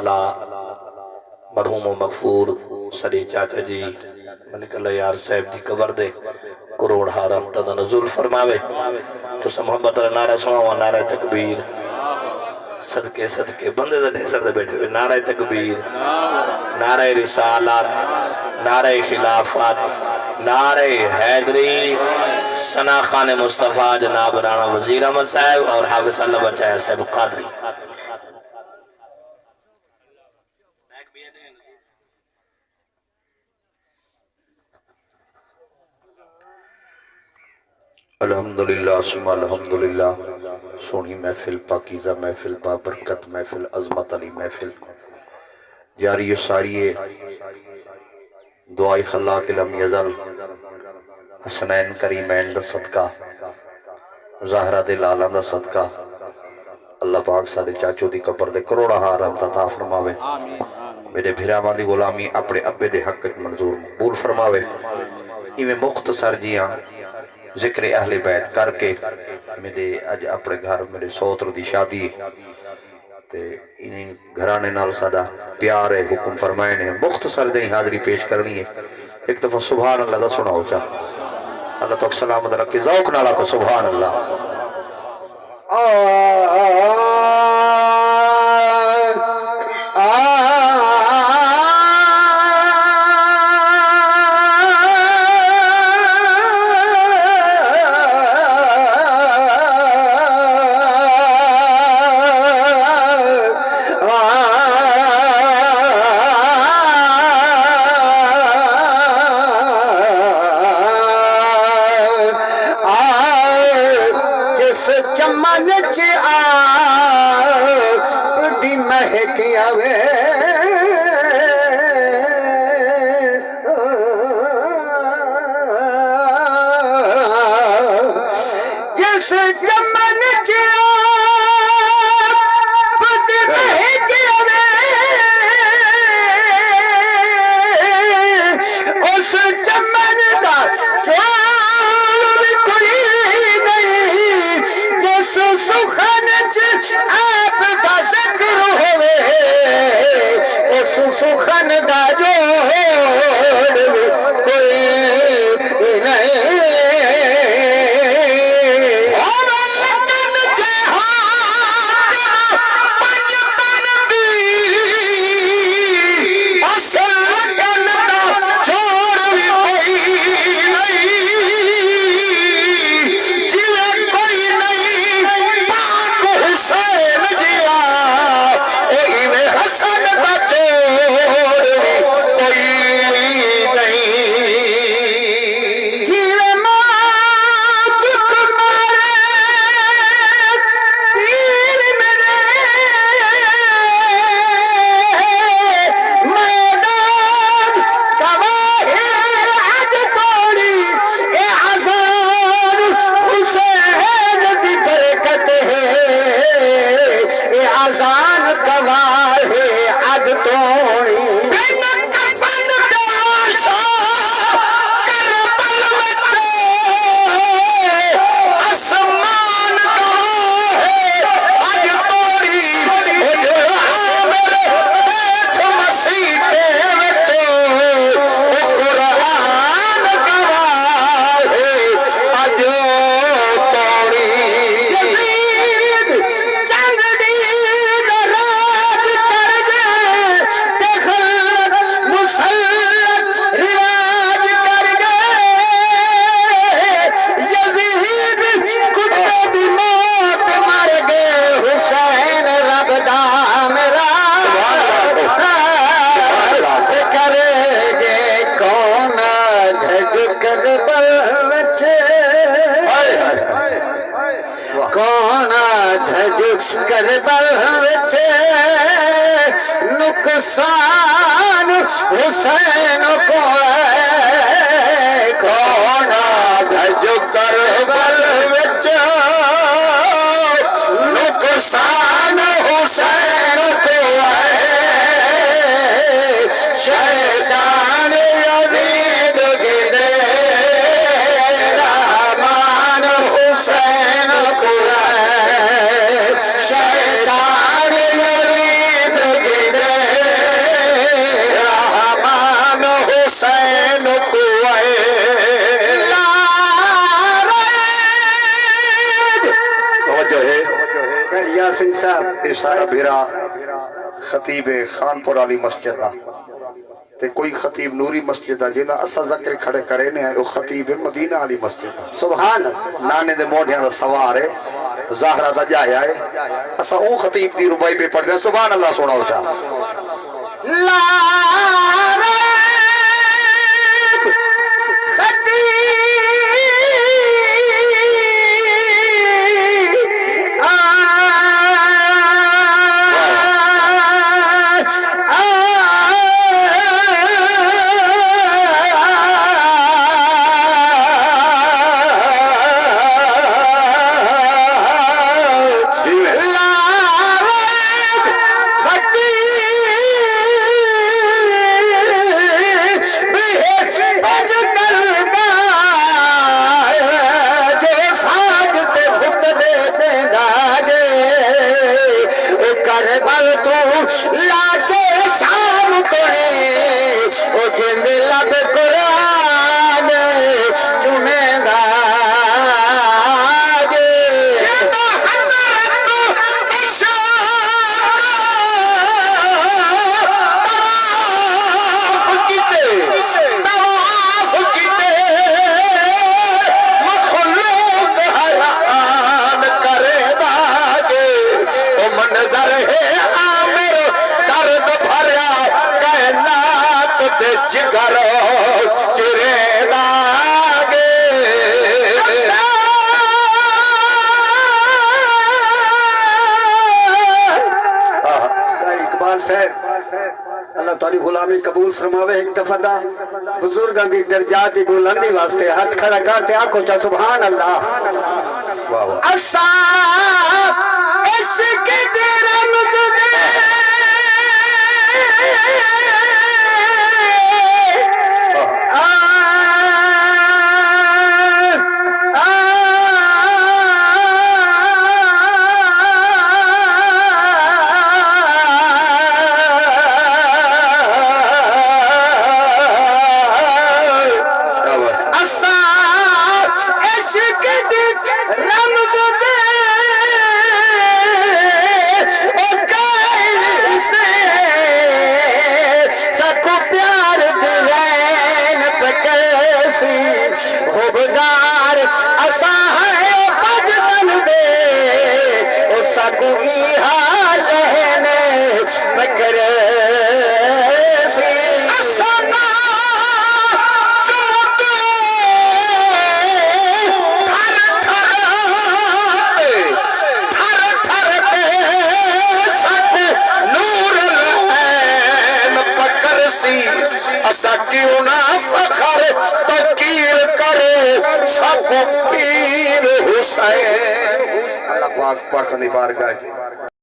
ताला मरहूम मगफूर सदी चाचा जी मलिक अल्लाह यार साहब की कबर दे करोड़ हारम तदा नज़ुल फरमावे। तो मोहब्बत नारा सुनाओ, नारा तकबीर। सदके सदके बंदे दे ढेसर दे बैठे हुए नारा तकबीर, नारा रिसालत, नारा खिलाफत, नारे हैदरी, सना खान मुस्तफ़ा जनाब राना वजीर अहमद साहब और हाफिज अल्लाह बचाया साहब कादरी। अल्हम्दुलिल्लाह सुम्मा अल्हम्दुलिल्लाह। सोनी महफिल, पाकीज़ा महफिल, बाबरकत महफिल, अजमत अली महफिल जारी सारिये दुआई खल्ला के लम यज़ल हसनैन करीमैन दा सदका, ज़हरा दे लाला दा सदका अल्लाह पाक साडे चाचो दी कबर दे करोड़ा हार अता फरमावे। मेरे भिरावां दी गुलामी अपने अब्बे दे हक च मंजूर मकबूल फरमावे। इवें मुख्तसर जियां जिक्र अहले बैत करके मेरे अज अपने घर मेरे सौत्र दी शादी ते इन घराने नाल साडा प्यार है, हुक्म फरमाए ने मुख्तसर दी हाज़री पेश करनी है। एक दफा सुभान अल्लाह दा सुनाओ चा, अल्लाह तक सलामत रखे ज़ौक नाला को सुभान अल्लाह। नुकसान हुसैन को कौन धज करबल विच नुकसान हुसैन को शैतान यजीद गिने रहमान हुसैन को शैतान यजीद गिने सिंह साहब ये सारा भेरा खतीब है खानपुर वाली मस्जिद का ते कोई खतीब नूरी मस्जिद का जिंदा असा जिक्र खड़े करे ने वो खतीब है मदीना वाली मस्जिद का सुभान नाने दे मोढियां दा सवार है ज़हरा दा जाया है असा वो खतीब दी रुबाई पे पढ़दे सुभान अल्लाह सोना उचा अल्लाह तारी गुलामी कबूल फरमावे। एक दफा दा बुजुर्गां दी दर्जात दी बुलंदी वास्ते हाथ खड़ा करते आखो चा सुभान अल्लाह। असा इसके क्यों ना फखर तकीर करो सबको पीर हुसैन। अल्लाह पाक पाक ने बारगाह